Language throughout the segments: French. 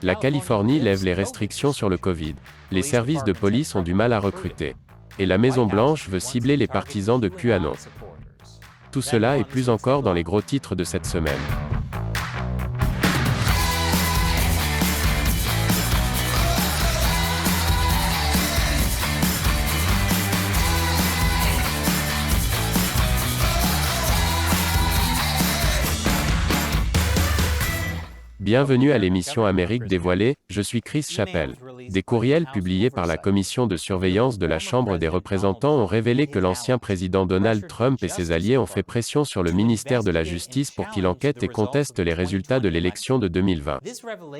La Californie lève les restrictions sur le Covid. Les services de police ont du mal à recruter. Et la Maison-Blanche veut cibler les partisans de QAnon. Tout cela et plus encore dans les gros titres de cette semaine. Bienvenue à l'émission Amérique dévoilée, je suis Chris Chappell. Des courriels publiés par la commission de surveillance de la Chambre des représentants ont révélé que l'ancien président Donald Trump et ses alliés ont fait pression sur le ministère de la Justice pour qu'il enquête et conteste les résultats de l'élection de 2020.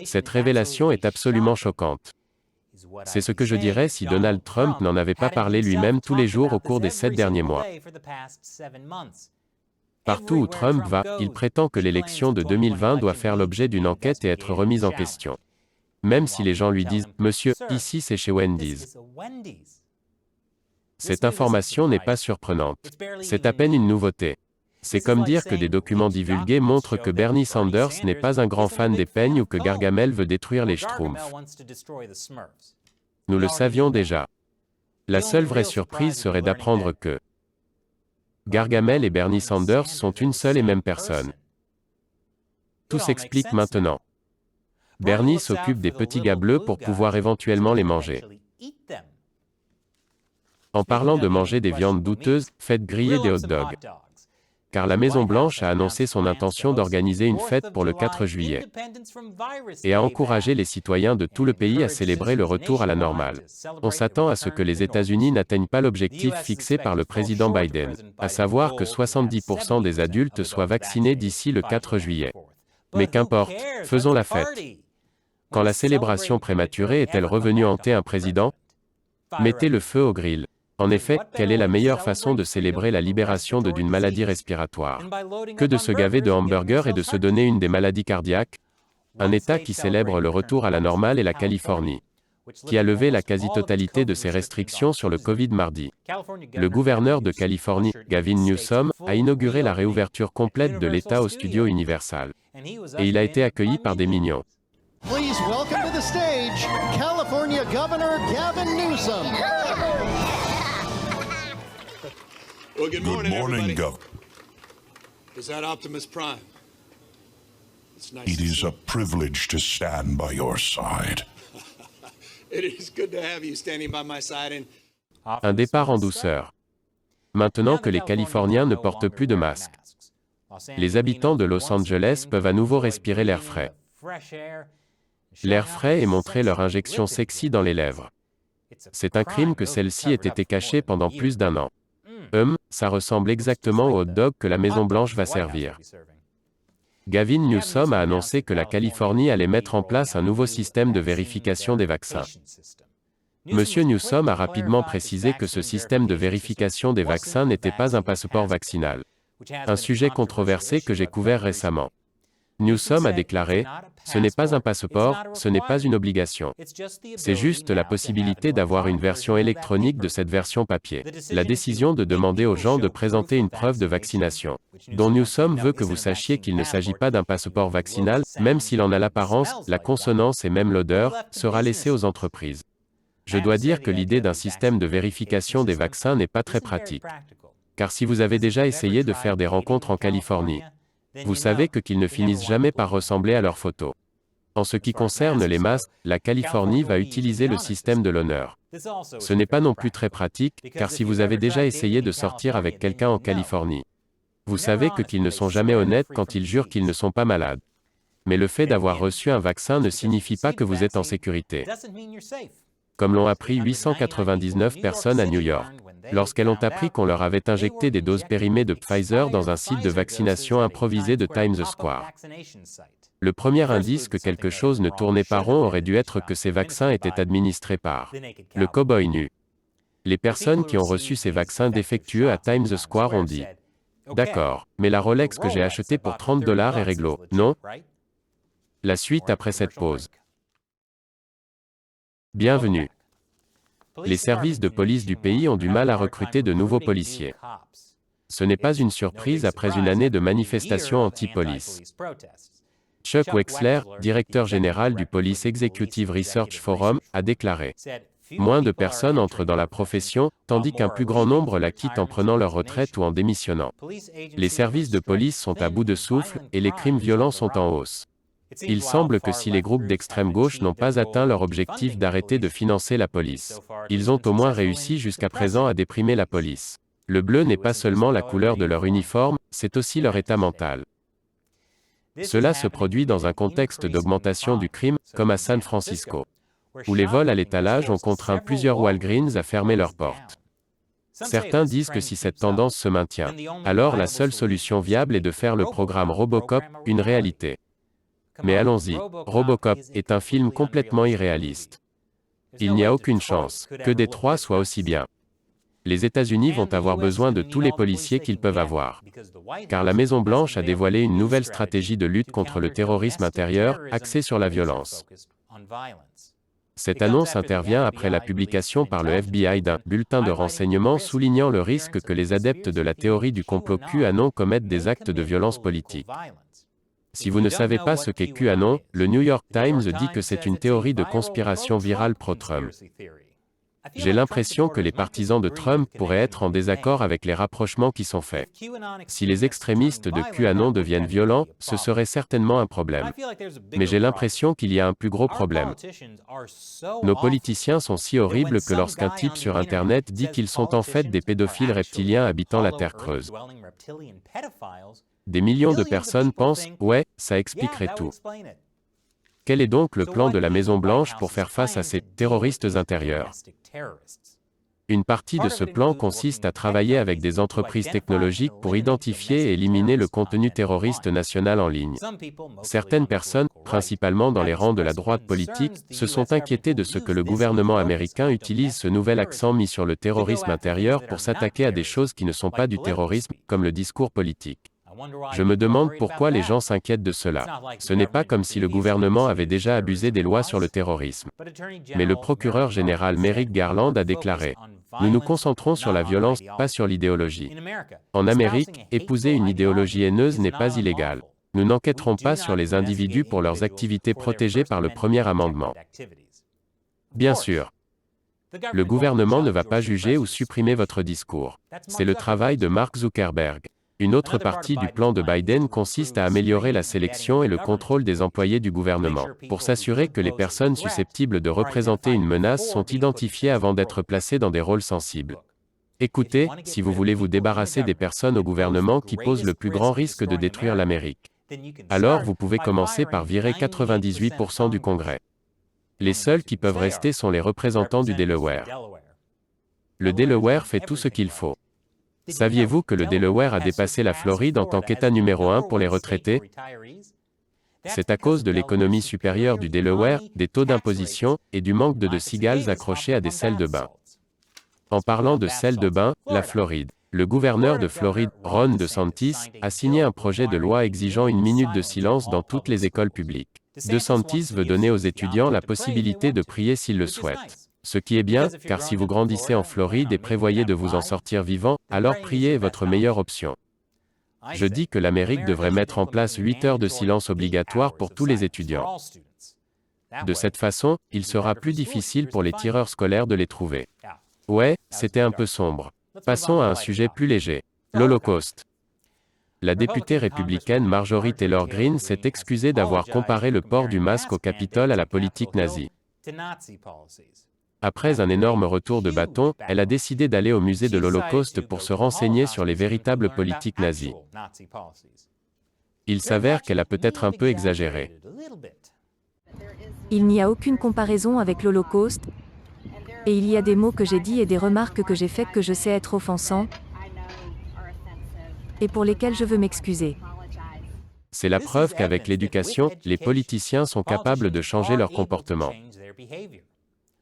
Cette révélation est absolument choquante. C'est ce que je dirais si Donald Trump n'en avait pas parlé lui-même tous les jours au cours des 7 derniers mois. Partout où Trump va, il prétend que l'élection de 2020 doit faire l'objet d'une enquête et être remise en question. Même si les gens lui disent « Monsieur, ici c'est chez Wendy's ». Cette information n'est pas surprenante. C'est à peine une nouveauté. C'est comme dire que des documents divulgués montrent que Bernie Sanders n'est pas un grand fan des peignes ou que Gargamel veut détruire les Schtroumpfs. Nous le savions déjà. La seule vraie surprise serait d'apprendre que Gargamel et Bernie Sanders sont une seule et même personne. Tout s'explique maintenant. Bernie s'occupe des petits gars bleus pour pouvoir éventuellement les manger. En parlant de manger des viandes douteuses, faites griller des hot dogs. Car la Maison-Blanche a annoncé son intention d'organiser une fête pour le 4 juillet et a encouragé les citoyens de tout le pays à célébrer le retour à la normale. On s'attend à ce que les États-Unis n'atteignent pas l'objectif fixé par le président Biden, à savoir que 70% des adultes soient vaccinés d'ici le 4 juillet. Mais qu'importe, faisons la fête. Quand la célébration prématurée est-elle revenue hanter un président? Mettez le feu au grill. En effet, quelle est la meilleure façon de célébrer la libération d'une maladie respiratoire? Que de se gaver de hamburgers et de se donner une des maladies cardiaques? Un État qui célèbre le retour à la normale est la Californie, qui a levé la quasi-totalité de ses restrictions sur le Covid mardi. Le gouverneur de Californie, Gavin Newsom, a inauguré la réouverture complète de l'État au studio Universal. Et il a été accueilli par des mignons. Please welcome to the stage, California Governor Gavin Newsom. Well, good morning, Gov. Is that Optimus Prime? It's nice. It is a privilege to stand by your side. It is good to have you standing by my side and Un départ en douceur. Maintenant que les Californiens ne portent plus de masques, les habitants de Los Angeles peuvent à nouveau respirer l'air frais. L'air frais et montrer leur injection sexy dans les lèvres. C'est un crime que celle-ci ait été cachée pendant plus d'1 an. Ça ressemble exactement au hot dog que la Maison-Blanche va servir. Gavin Newsom a annoncé que la Californie allait mettre en place un nouveau système de vérification des vaccins. Monsieur Newsom a rapidement précisé que ce système de vérification des vaccins n'était pas un passeport vaccinal. Un sujet controversé que j'ai couvert récemment. Newsom a déclaré « Ce n'est pas un passeport, ce n'est pas une obligation. C'est juste la possibilité d'avoir une version électronique de cette version papier. La décision de demander aux gens de présenter une preuve de vaccination, dont Newsom veut que vous sachiez qu'il ne s'agit pas d'un passeport vaccinal, même s'il en a l'apparence, la consonance et même l'odeur, sera laissée aux entreprises. Je dois dire que l'idée d'un système de vérification des vaccins n'est pas très pratique. Car si vous avez déjà essayé de faire des rencontres en Californie, vous savez qu'ils ne finissent jamais par ressembler à leurs photos. En ce qui concerne les masques, la Californie va utiliser le système de l'honneur. Ce n'est pas non plus très pratique, car si vous avez déjà essayé de sortir avec quelqu'un en Californie, vous savez qu'ils ne sont jamais honnêtes quand ils jurent qu'ils ne sont pas malades. Mais le fait d'avoir reçu un vaccin ne signifie pas que vous êtes en sécurité. Comme l'ont appris 899 personnes à New York, lorsqu'elles ont appris qu'on leur avait injecté des doses périmées de Pfizer dans un site de vaccination improvisé de Times Square. Le premier indice que quelque chose ne tournait pas rond aurait dû être que ces vaccins étaient administrés par le cow-boy nu. Les personnes qui ont reçu ces vaccins défectueux à Times Square ont dit « D'accord, mais la Rolex que j'ai achetée pour $30 est réglo, non ?» La suite après cette pause. Bienvenue. Les services de police du pays ont du mal à recruter de nouveaux policiers. Ce n'est pas une surprise après une année de manifestations anti-police. Chuck Wexler, directeur général du Police Executive Research Forum, a déclaré: moins de personnes entrent dans la profession, tandis qu'un plus grand nombre la quittent en prenant leur retraite ou en démissionnant. Les services de police sont à bout de souffle, et les crimes violents sont en hausse. Il semble que si les groupes d'extrême gauche n'ont pas atteint leur objectif d'arrêter de financer la police, ils ont au moins réussi jusqu'à présent à déprimer la police. Le bleu n'est pas seulement la couleur de leur uniforme, c'est aussi leur état mental. Cela se produit dans un contexte d'augmentation du crime, comme à San Francisco, où les vols à l'étalage ont contraint plusieurs Walgreens à fermer leurs portes. Certains disent que si cette tendance se maintient, alors la seule solution viable est de faire le programme Robocop une réalité. Mais allons-y, Robocop est un film complètement irréaliste. Il n'y a aucune chance que Détroit soit aussi bien. Les États-Unis vont avoir besoin de tous les policiers qu'ils peuvent avoir. Car la Maison-Blanche a dévoilé une nouvelle stratégie de lutte contre le terrorisme intérieur, axée sur la violence. Cette annonce intervient après la publication par le FBI d'un bulletin de renseignement soulignant le risque que les adeptes de la théorie du complot QAnon commettent des actes de violence politique. Si vous ne savez pas ce qu'est QAnon, le New York Times dit que c'est une théorie de conspiration virale pro-Trump. J'ai l'impression que les partisans de Trump pourraient être en désaccord avec les rapprochements qui sont faits. Si les extrémistes de QAnon deviennent violents, ce serait certainement un problème. Mais j'ai l'impression qu'il y a un plus gros problème. Nos politiciens sont si horribles que lorsqu'un type sur Internet dit qu'ils sont en fait des pédophiles reptiliens habitant la Terre creuse, des millions de personnes pensent « ouais, ça expliquerait tout ». Quel est donc le plan de la Maison-Blanche pour faire face à ces terroristes intérieurs? Une partie de ce plan consiste à travailler avec des entreprises technologiques pour identifier et éliminer le contenu terroriste national en ligne. Certaines personnes, principalement dans les rangs de la droite politique, se sont inquiétées de ce que le gouvernement américain utilise ce nouvel accent mis sur le terrorisme intérieur pour s'attaquer à des choses qui ne sont pas du terrorisme, comme le discours politique. Je me demande pourquoi les gens s'inquiètent de cela. Ce n'est pas comme si le gouvernement avait déjà abusé des lois sur le terrorisme. Mais le procureur général Merrick Garland a déclaré: « Nous nous concentrons sur la violence, pas sur l'idéologie. En Amérique, épouser une idéologie haineuse n'est pas illégal. Nous n'enquêterons pas sur les individus pour leurs activités protégées par le premier amendement. » Bien sûr, le gouvernement ne va pas juger ou supprimer votre discours. C'est le travail de Mark Zuckerberg. Une autre partie du plan de Biden consiste à améliorer la sélection et le contrôle des employés du gouvernement, pour s'assurer que les personnes susceptibles de représenter une menace sont identifiées avant d'être placées dans des rôles sensibles. Écoutez, si vous voulez vous débarrasser des personnes au gouvernement qui posent le plus grand risque de détruire l'Amérique, alors vous pouvez commencer par virer 98% du Congrès. Les seuls qui peuvent rester sont les représentants du Delaware. Le Delaware fait tout ce qu'il faut. Saviez-vous que le Delaware a dépassé la Floride en tant qu'État numéro 1 pour les retraités? C'est à cause de l'économie supérieure du Delaware, des taux d'imposition, et du manque de cigales accrochées à des salles de bain. En parlant de salles de bain, la Floride. Le gouverneur de Floride, Ron DeSantis, a signé un projet de loi exigeant une minute de silence dans toutes les écoles publiques. DeSantis veut donner aux étudiants la possibilité de prier s'ils le souhaitent. Ce qui est bien, car si vous grandissez en Floride et prévoyez de vous en sortir vivant, alors prier est votre meilleure option. Je dis que l'Amérique devrait mettre en place 8 heures de silence obligatoire pour tous les étudiants. De cette façon, il sera plus difficile pour les tireurs scolaires de les trouver. Ouais, c'était un peu sombre. Passons à un sujet plus léger. L'Holocauste. La députée républicaine Marjorie Taylor Greene s'est excusée d'avoir comparé le port du masque au Capitole à la politique nazie. Après un énorme retour de bâton, elle a décidé d'aller au musée de l'Holocauste pour se renseigner sur les véritables politiques nazies. Il s'avère qu'elle a peut-être un peu exagéré. Il n'y a aucune comparaison avec l'Holocauste, et il y a des mots que j'ai dits et des remarques que j'ai faites que je sais être offensants, et pour lesquels je veux m'excuser. C'est la preuve qu'avec l'éducation, les politiciens sont capables de changer leur comportement.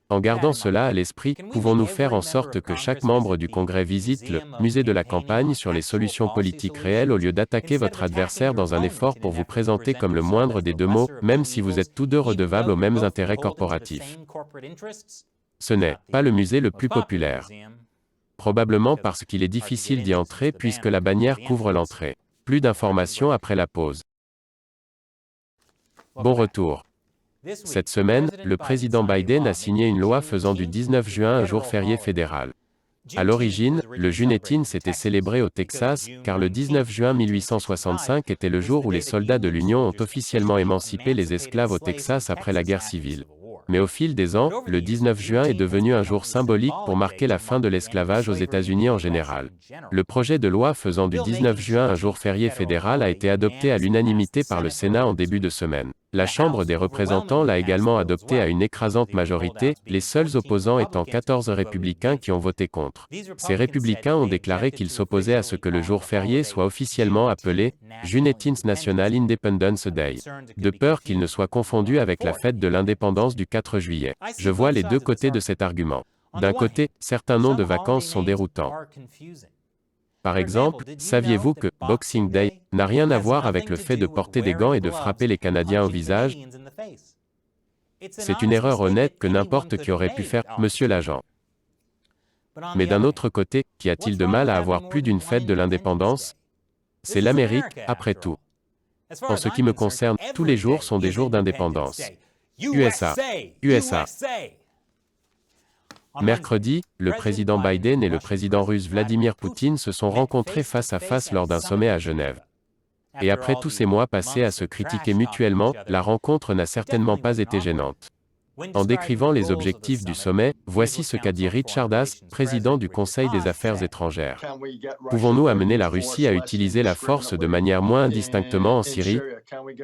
En gardant cela à l'esprit, pouvons-nous faire en sorte que chaque membre du Congrès visite le musée de la campagne sur les solutions politiques réelles au lieu d'attaquer votre adversaire dans un effort pour vous présenter comme le moindre des deux mots, même si vous êtes tous deux redevables aux mêmes intérêts corporatifs? Ce n'est pas le musée le plus populaire. Probablement parce qu'il est difficile d'y entrer puisque la bannière couvre l'entrée. Plus d'informations après la pause. Bon retour. Cette semaine, le président Biden a signé une loi faisant du 19 juin un jour férié fédéral. À l'origine, le Juneteenth s'était célébré au Texas, car le 19 juin 1865 était le jour où les soldats de l'Union ont officiellement émancipé les esclaves au Texas après la guerre civile. Mais au fil des ans, le 19 juin est devenu un jour symbolique pour marquer la fin de l'esclavage aux États-Unis en général. Le projet de loi faisant du 19 juin un jour férié fédéral a été adopté à l'unanimité par le Sénat en début de semaine. La Chambre des représentants l'a également adopté à une écrasante majorité, les seuls opposants étant 14 républicains qui ont voté contre. Ces républicains ont déclaré qu'ils s'opposaient à ce que le jour férié soit officiellement appelé Juneteenth National Independence Day, de peur qu'il ne soit confondu avec la fête de l'indépendance du 4 juillet. Je vois les deux côtés de cet argument. D'un côté, certains noms de vacances sont déroutants. Par exemple, saviez-vous que Boxing Day n'a rien à voir avec le fait de porter des gants et de frapper les Canadiens au visage? C'est une erreur honnête que n'importe qui aurait pu faire, monsieur l'agent. Mais d'un autre côté, qu'y a-t-il de mal à avoir plus d'une fête de l'indépendance? C'est l'Amérique, après tout. En ce qui me concerne, tous les jours sont des jours d'indépendance. USA. USA. Mercredi, le président Biden et le président russe Vladimir Poutine se sont rencontrés face à face lors d'un sommet à Genève. Et après tous ces mois passés à se critiquer mutuellement, la rencontre n'a certainement pas été gênante. En décrivant les objectifs du sommet, voici ce qu'a dit Richard Haas, président du Conseil des Affaires étrangères. Pouvons-nous amener la Russie à utiliser la force de manière moins indistinctement en Syrie?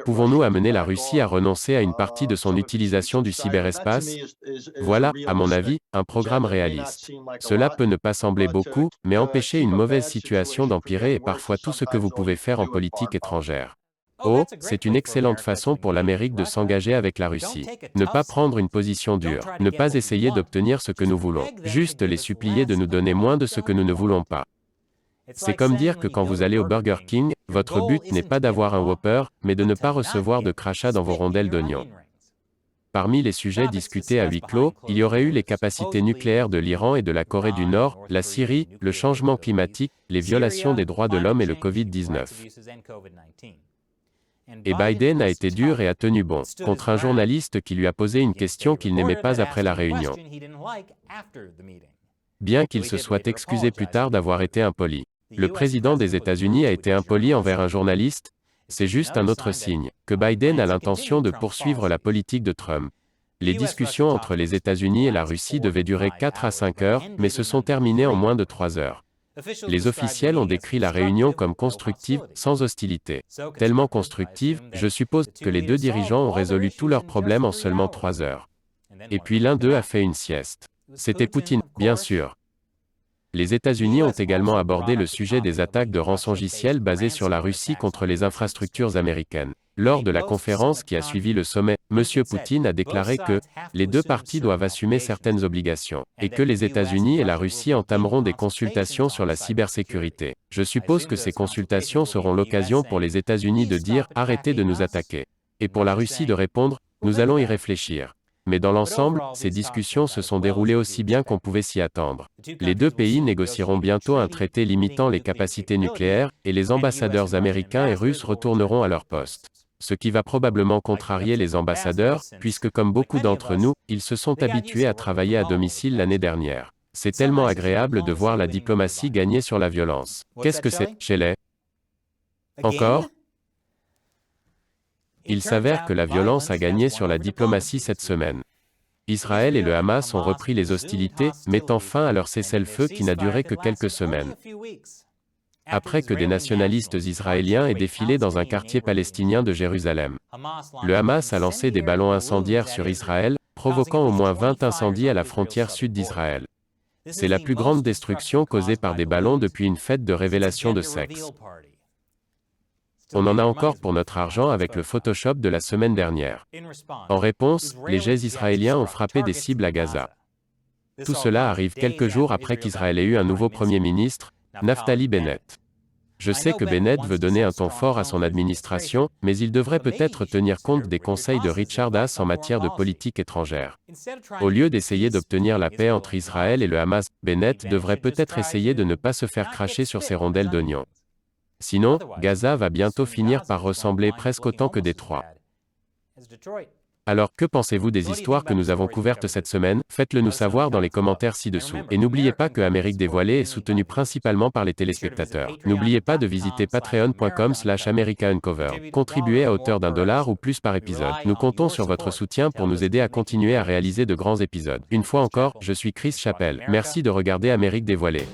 Pouvons-nous amener la Russie à renoncer à une partie de son utilisation du cyberespace? Voilà, à mon avis, un programme réaliste. Cela peut ne pas sembler beaucoup, mais empêcher une mauvaise situation d'empirer est parfois tout ce que vous pouvez faire en politique étrangère. Oh, c'est une excellente façon pour l'Amérique de s'engager avec la Russie. Ne pas prendre une position dure, ne pas essayer d'obtenir ce que nous voulons, juste les supplier de nous donner moins de ce que nous ne voulons pas. C'est comme dire que quand vous allez au Burger King, votre but n'est pas d'avoir un Whopper, mais de ne pas recevoir de crachats dans vos rondelles d'oignons. Parmi les sujets discutés à huis clos, il y aurait eu les capacités nucléaires de l'Iran et de la Corée du Nord, la Syrie, le changement climatique, les violations des droits de l'homme et le Covid-19. Et Biden a été dur et a tenu bon, contre un journaliste qui lui a posé une question qu'il n'aimait pas après la réunion. Bien qu'il se soit excusé plus tard d'avoir été impoli. Le président des États-Unis a été impoli envers un journaliste, c'est juste un autre signe, que Biden a l'intention de poursuivre la politique de Trump. Les discussions entre les États-Unis et la Russie devaient durer 4 à 5 heures, mais se sont terminées en moins de 3 heures. Les officiels ont décrit la réunion comme constructive, sans hostilité. Tellement constructive, je suppose que les deux dirigeants ont résolu tous leurs problèmes en seulement 3 heures. Et puis l'un d'eux a fait une sieste. C'était Poutine, bien sûr. Les États-Unis ont également abordé le sujet des attaques de rançongiciel basées sur la Russie contre les infrastructures américaines. Lors de la conférence qui a suivi le sommet, M. Poutine a déclaré que les deux parties doivent assumer certaines obligations, et que les États-Unis et la Russie entameront des consultations sur la cybersécurité. Je suppose que ces consultations seront l'occasion pour les États-Unis de dire « arrêtez de nous attaquer », et pour la Russie de répondre « nous allons y réfléchir ». Mais dans l'ensemble, ces discussions se sont déroulées aussi bien qu'on pouvait s'y attendre. Les deux pays négocieront bientôt un traité limitant les capacités nucléaires, et les ambassadeurs américains et russes retourneront à leur poste. Ce qui va probablement contrarier les ambassadeurs, puisque comme beaucoup d'entre nous, ils se sont habitués à travailler à domicile l'année dernière. C'est tellement agréable de voir la diplomatie gagner sur la violence. Qu'est-ce que c'est, Shelley? Encore? Il s'avère que la violence a gagné sur la diplomatie cette semaine. Israël et le Hamas ont repris les hostilités, mettant fin à leur cessez-le-feu qui n'a duré que quelques semaines. Après que des nationalistes israéliens aient défilé dans un quartier palestinien de Jérusalem. Le Hamas a lancé des ballons incendiaires sur Israël, provoquant au moins 20 incendies à la frontière sud d'Israël. C'est la plus grande destruction causée par des ballons depuis une fête de révélation de sexe. On en a encore pour notre argent avec le Photoshop de la semaine dernière. En réponse, les jets israéliens ont frappé des cibles à Gaza. Tout cela arrive quelques jours après qu'Israël ait eu un nouveau Premier ministre, Naftali Bennett. Je sais que Bennett veut donner un ton fort à son administration, mais il devrait peut-être tenir compte des conseils de Richard Haas en matière de politique étrangère. Au lieu d'essayer d'obtenir la paix entre Israël et le Hamas, Bennett devrait peut-être essayer de ne pas se faire cracher sur ses rondelles d'oignons. Sinon, Gaza va bientôt finir par ressembler presque autant que Détroit. Alors, que pensez-vous des histoires que nous avons couvertes cette semaine? Faites-le nous savoir dans les commentaires ci-dessous. Et n'oubliez pas que Amérique dévoilée est soutenue principalement par les téléspectateurs. N'oubliez pas de visiter patreon.com/AmericaUncovered. Contribuez à hauteur d'$1 ou plus par épisode. Nous comptons sur votre soutien pour nous aider à continuer à réaliser de grands épisodes. Une fois encore, je suis Chris Chappell. Merci de regarder Amérique dévoilée.